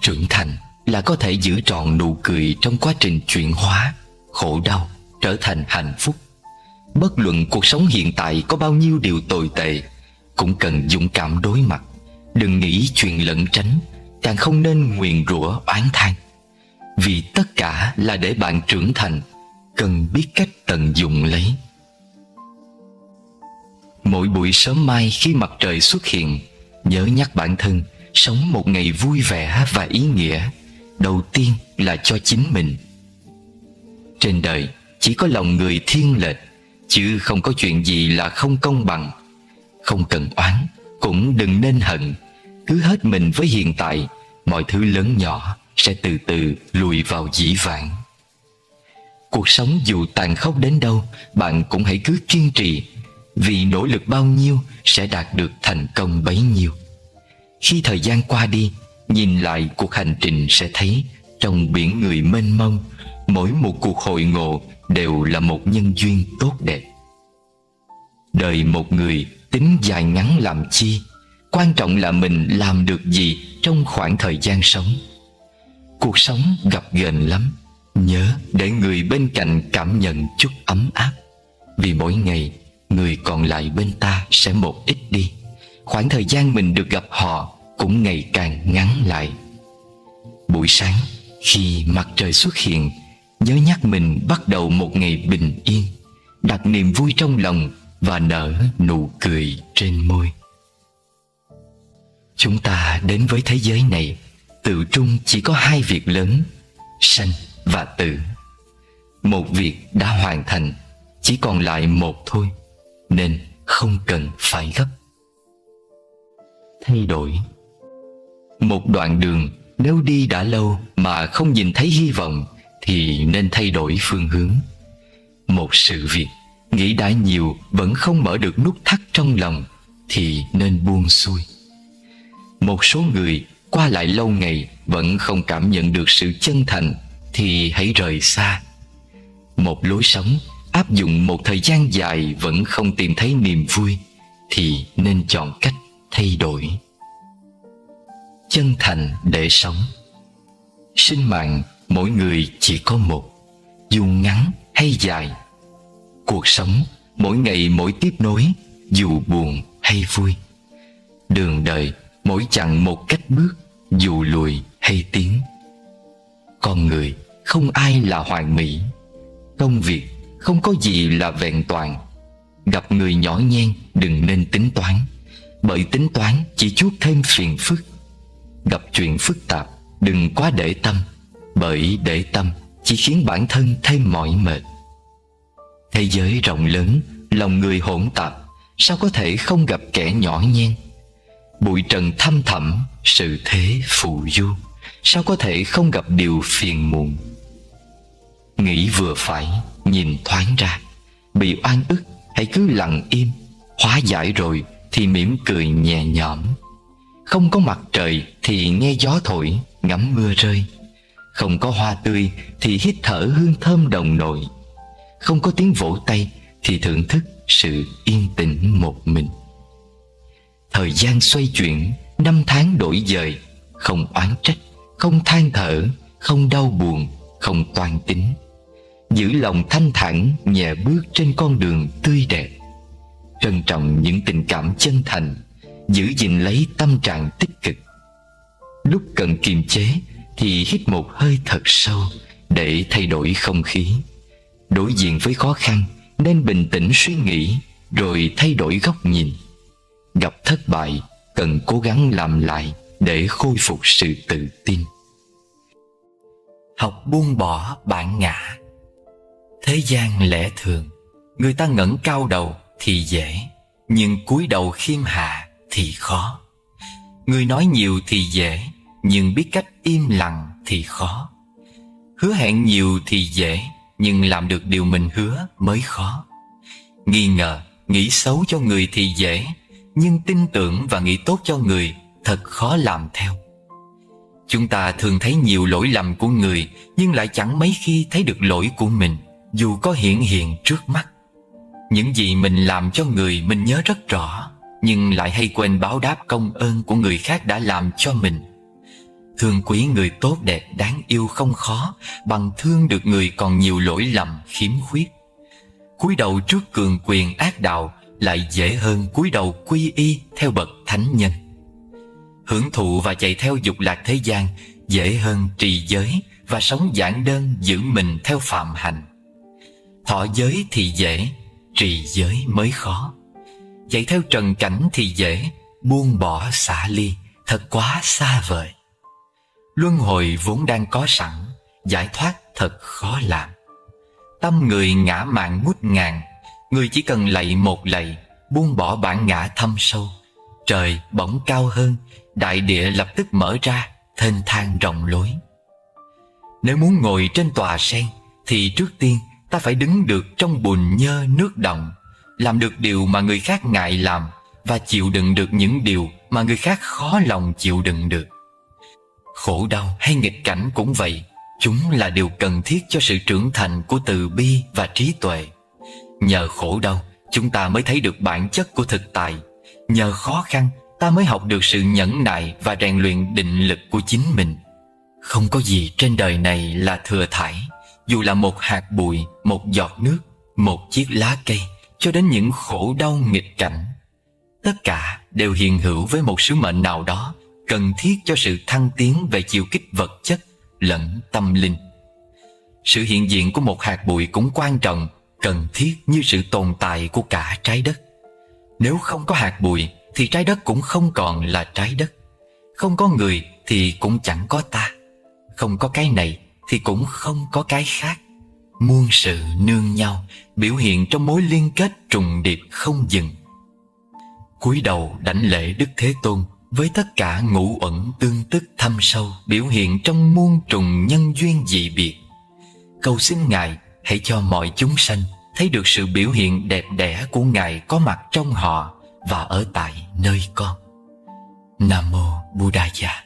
Trưởng thành là có thể giữ trọn nụ cười trong quá trình chuyển hóa khổ đau trở thành hạnh phúc. Bất luận cuộc sống hiện tại có bao nhiêu điều tồi tệ, cũng cần dũng cảm đối mặt. Đừng nghĩ chuyện lẩn tránh, càng không nên nguyền rủa oán than. Vì tất cả là để bạn trưởng thành, cần biết cách tận dụng lấy. Mỗi buổi sớm mai khi mặt trời xuất hiện, nhớ nhắc bản thân sống một ngày vui vẻ và ý nghĩa. Đầu tiên là cho chính mình. Trên đời chỉ có lòng người thiên lệch, chứ không có chuyện gì là không công bằng. Không cần oán, cũng đừng nên hận. Cứ hết mình với hiện tại, mọi thứ lớn nhỏ sẽ từ từ lùi vào dĩ vãng. Cuộc sống dù tàn khốc đến đâu, bạn cũng hãy cứ kiên trì, vì nỗ lực bao nhiêu sẽ đạt được thành công bấy nhiêu. Khi thời gian qua đi, nhìn lại cuộc hành trình sẽ thấy trong biển người mênh mông, mỗi một cuộc hội ngộ đều là một nhân duyên tốt đẹp. Đời một người tính dài ngắn làm chi, quan trọng là mình làm được gì trong khoảng thời gian sống. Cuộc sống gập ghềnh lắm, nhớ để người bên cạnh cảm nhận chút ấm áp. Vì mỗi ngày người còn lại bên ta sẽ một ít đi, khoảng thời gian mình được gặp họ cũng ngày càng ngắn lại. Buổi sáng khi mặt trời xuất hiện, nhớ nhắc mình bắt đầu một ngày bình yên, đặt niềm vui trong lòng và nở nụ cười trên môi. Chúng ta đến với thế giới này tự trung chỉ có hai việc lớn: sanh và tử. Một việc đã hoàn thành, chỉ còn lại một thôi, nên không cần phải gấp. Thay đổi. Một đoạn đường nếu đi đã lâu mà không nhìn thấy hy vọng thì nên thay đổi phương hướng. Một sự việc nghĩ đã nhiều vẫn không mở được nút thắt trong lòng thì nên buông xuôi. Một số người qua lại lâu ngày vẫn không cảm nhận được sự chân thành thì hãy rời xa. Một lối sống áp dụng một thời gian dài vẫn không tìm thấy niềm vui thì nên chọn cách thay đổi. Chân thành để sống. Sinh mạng mỗi người chỉ có một, dù ngắn hay dài. Cuộc sống mỗi ngày mỗi tiếp nối, dù buồn hay vui. Đường đời mỗi chặng một cách bước, dù lùi hay tiến. Con người không ai là hoàn mỹ. Công việc không có gì là vẹn toàn. Gặp người nhỏ nhen đừng nên tính toán, bởi tính toán chỉ chuốc thêm phiền phức. Gặp chuyện phức tạp đừng quá để tâm, bởi để tâm chỉ khiến bản thân thêm mỏi mệt. Thế giới rộng lớn, lòng người hỗn tạp, sao có thể không gặp kẻ nhỏ nhen? Bụi trần thăm thẳm, sự thế phù du, sao có thể không gặp điều phiền muộn? Nghĩ vừa phải, nhìn thoáng ra. Bị oan ức hãy cứ lặng im, hóa giải rồi thì mỉm cười nhẹ nhõm. Không có mặt trời thì nghe gió thổi, ngắm mưa rơi. Không có hoa tươi thì hít thở hương thơm đồng nội. Không có tiếng vỗ tay thì thưởng thức sự yên tĩnh một mình. Thời gian xoay chuyển, năm tháng đổi dời. Không oán trách, không than thở, không đau buồn, không toan tính. Giữ lòng thanh thản, nhẹ bước trên con đường tươi đẹp. Trân trọng những tình cảm chân thành, giữ gìn lấy tâm trạng tích cực. Lúc cần kiềm chế thì hít một hơi thật sâu để thay đổi không khí. Đối diện với khó khăn nên bình tĩnh suy nghĩ rồi thay đổi góc nhìn. Gặp thất bại cần cố gắng làm lại để khôi phục sự tự tin. Học buông bỏ bản ngã. Thế gian lẽ thường, người ta ngẩng cao đầu thì dễ, nhưng cúi đầu khiêm hạ thì khó. Người nói nhiều thì dễ, nhưng biết cách im lặng thì khó. Hứa hẹn nhiều thì dễ, nhưng làm được điều mình hứa mới khó. Nghi ngờ, nghĩ xấu cho người thì dễ, nhưng tin tưởng và nghĩ tốt cho người thật khó làm theo. Chúng ta thường thấy nhiều lỗi lầm của người, nhưng lại chẳng mấy khi thấy được lỗi của mình, dù có hiển hiện trước mắt. Những gì mình làm cho người mình nhớ rất rõ, nhưng lại hay quên báo đáp công ơn của người khác đã làm cho mình. Thương quý người tốt đẹp đáng yêu không khó bằng thương được người còn nhiều lỗi lầm khiếm khuyết. Cúi đầu trước cường quyền ác đạo lại dễ hơn cúi đầu quy y theo bậc thánh nhân. Hưởng thụ và chạy theo dục lạc thế gian dễ hơn trì giới và sống giản đơn giữ mình theo phạm hạnh. Thọ giới thì dễ, trì giới mới khó. Chạy theo trần cảnh thì dễ, buông bỏ xả ly thật quá xa vời. Luân hồi vốn đang có sẵn, giải thoát thật khó làm. Tâm người ngã mạn ngút ngàn, người chỉ cần lạy một lạy, buông bỏ bản ngã thâm sâu. Trời bỗng cao hơn, đại địa lập tức mở ra, thênh thang rộng lối. Nếu muốn ngồi trên tòa sen, thì trước tiên ta phải đứng được trong bùn nhơ nước động, làm được điều mà người khác ngại làm, và chịu đựng được những điều mà người khác khó lòng chịu đựng được. Khổ đau hay nghịch cảnh cũng vậy, chúng là điều cần thiết cho sự trưởng thành của từ bi và trí tuệ. Nhờ khổ đau chúng ta mới thấy được bản chất của thực tại. Nhờ khó khăn, ta mới học được sự nhẫn nại và rèn luyện định lực của chính mình. Không có gì trên đời này là thừa thãi, dù là một hạt bụi, một giọt nước, một chiếc lá cây, cho đến những khổ đau nghịch cảnh. Tất cả đều hiện hữu với một sứ mệnh nào đó, cần thiết cho sự thăng tiến về chiều kích vật chất lẫn tâm linh. Sự hiện diện của một hạt bụi cũng quan trọng, cần thiết như sự tồn tại của cả trái đất. Nếu không có hạt bụi thì trái đất cũng không còn là trái đất. Không có người thì cũng chẳng có ta. Không có cái này thì cũng không có cái khác. Muôn sự nương nhau, biểu hiện trong mối liên kết trùng điệp không dừng. Cúi đầu đảnh lễ Đức Thế Tôn với tất cả ngũ uẩn tương tức thâm sâu, biểu hiện trong muôn trùng nhân duyên dị biệt. Cầu xin Ngài hãy cho mọi chúng sanh thấy được sự biểu hiện đẹp đẽ của Ngài có mặt trong họ và ở tại nơi con. Nam Mô Buddhaya.